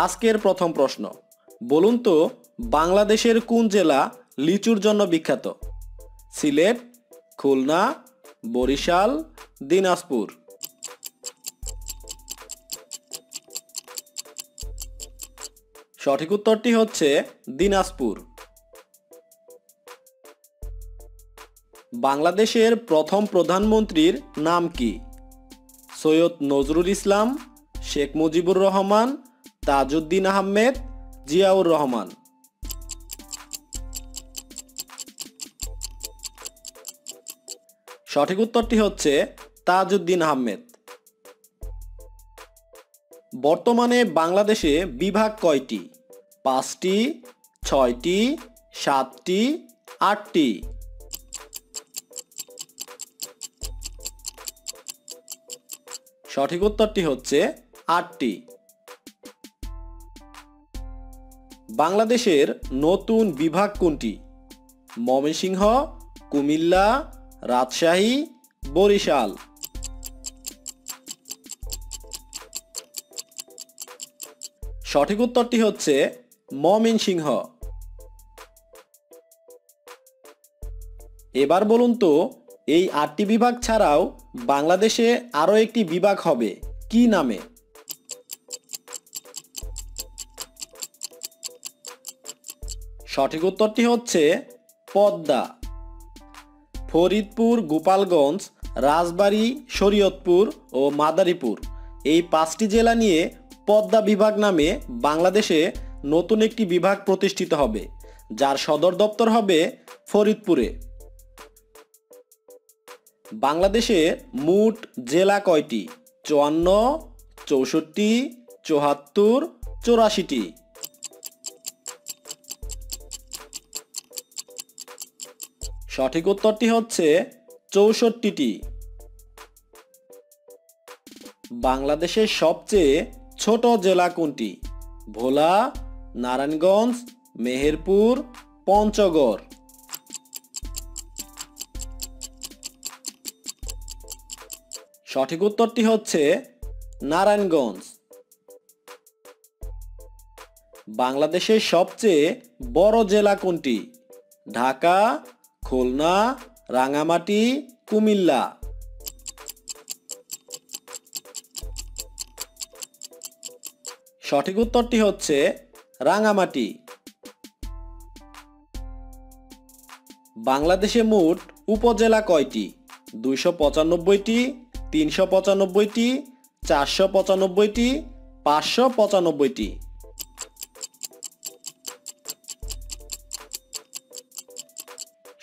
আজকের প্রথম প্রশ্ন, বলুন তো বাংলাদেশের কোন জেলা লিচুর জন্য বিখ্যাত? সিলেট, খুলনা, বরিশাল, দিনাজপুর। সঠিক উত্তরটি হচ্ছে দিনাজপুর। বাংলাদেশের প্রথম প্রধানমন্ত্রীর নাম কি? সৈয়দ নজরুল ইসলাম, শেখ মুজিবুর রহমান, তাজউদ্দিন আহমেদ, জিয়াউর রহমান। সঠিক উত্তরটি হচ্ছে তাজউদ্দিন আহমেদ। বর্তমানে বাংলাদেশে বিভাগ কয়টি? 5টি, 6টি, 7টি, 8টি। সঠিক উত্তরটি হচ্ছে 8টি। বাংলাদেশের নতুন বিভাগ কোনটি? ময়মনসিংহ, কুমিল্লা, রাজশাহী, বরিশাল। সঠিক উত্তরটি হচ্ছে ময়মনসিংহ। এবার বলুন তো এই 8টি বিভাগ ছাড়াও বাংলাদেশে আরও একটি বিভাগ হবে কি নামে? সঠিক উত্তরটি হচ্ছে পদ্মা। ফরিদপুর, গোপালগঞ্জ, রাজবাড়ী, শরীয়তপুর ও মাদারীপুর এই 5টি জেলা নিয়ে পদ্মা বিভাগ নামে বাংলাদেশে নতুন একটি বিভাগ প্রতিষ্ঠিত হবে, যার সদর দপ্তর হবে ফরিদপুরে। বাংলাদেশে মোট জেলা কয়টি? 54, 64, 74, 84টি। সঠিক উত্তরটি হচ্ছে 64টি। বাংলাদেশের সবচেয়ে ছোট জেলা কোনটি? ভোলা, নারায়ণগঞ্জ, মেহেরপুর, পঞ্চগড়। সঠিক উত্তরটি হচ্ছে নারায়ণগঞ্জ। বাংলাদেশের সবচেয়ে বড় জেলা কোনটি? ঢাকা, খুলনা, রাঙ্গামাটি, কুমিল্লা। সঠিক উত্তরটি হচ্ছে রাঙ্গামাটি। বাংলাদেশে মোট উপজেলা কয়টি? 295টি, 395টি, 495টি, 595টি।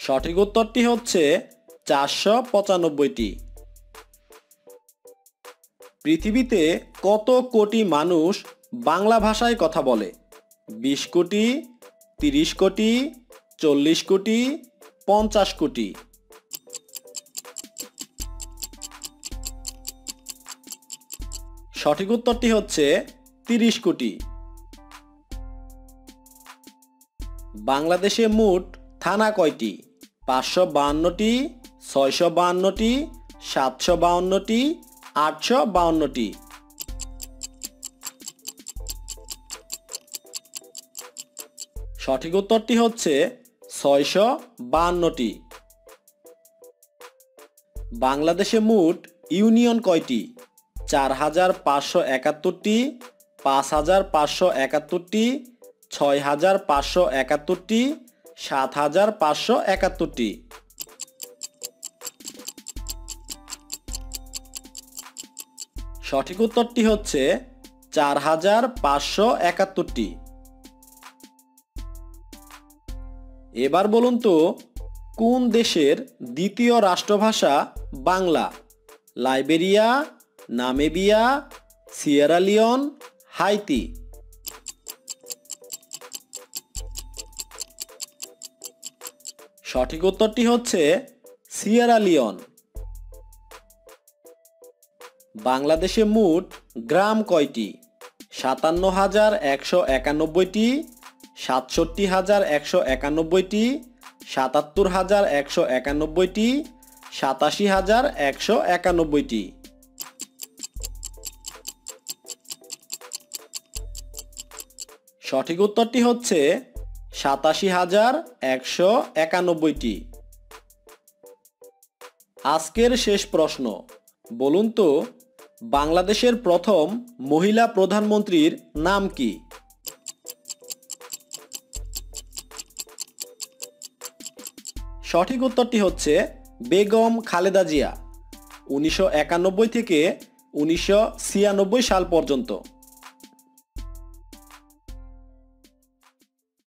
সঠিক উত্তরটি হচ্ছে 495টি। পৃথিবীতে কত কোটি মানুষ বাংলা ভাষায় কথা বলে? 20 কোটি, 30 কোটি, 40 কোটি, 50 কোটি। সঠিক উত্তরটি হচ্ছে 30 কোটি। বাংলাদেশে মোট থানা কয়টি? 552টি, 652টি, 752টি, 852টি। সঠিক উত্তরটি হচ্ছে 652টি। বাংলাদেশে মোট ইউনিয়ন কয়টি? 4571টি, 5571টি, 6571টি, 7571টি। সঠিক উত্তরটি হচ্ছে 4571টি। এবার বলুন তো কোন দেশের দ্বিতীয় রাষ্ট্রভাষা Bangla? Liberia, Namibia, Sierra Leone, Haiti. সঠিক উত্তরটি হচ্ছে সিয়েরা লিওন। বাংলাদেশে মোট গ্রাম কয়টি? 57,191টি, 67,191টি, 77,191টি, 87,191টি। সঠিক উত্তরটি হচ্ছে 87,191টি। আজকের শেষ প্রশ্ন, বলুন তো বাংলাদেশের প্রথম মহিলা প্রধানমন্ত্রীর নাম কি? সঠিক উত্তরটি হচ্ছে বেগম খালেদা জিয়া। 1991 থেকে 1996 সাল পর্যন্ত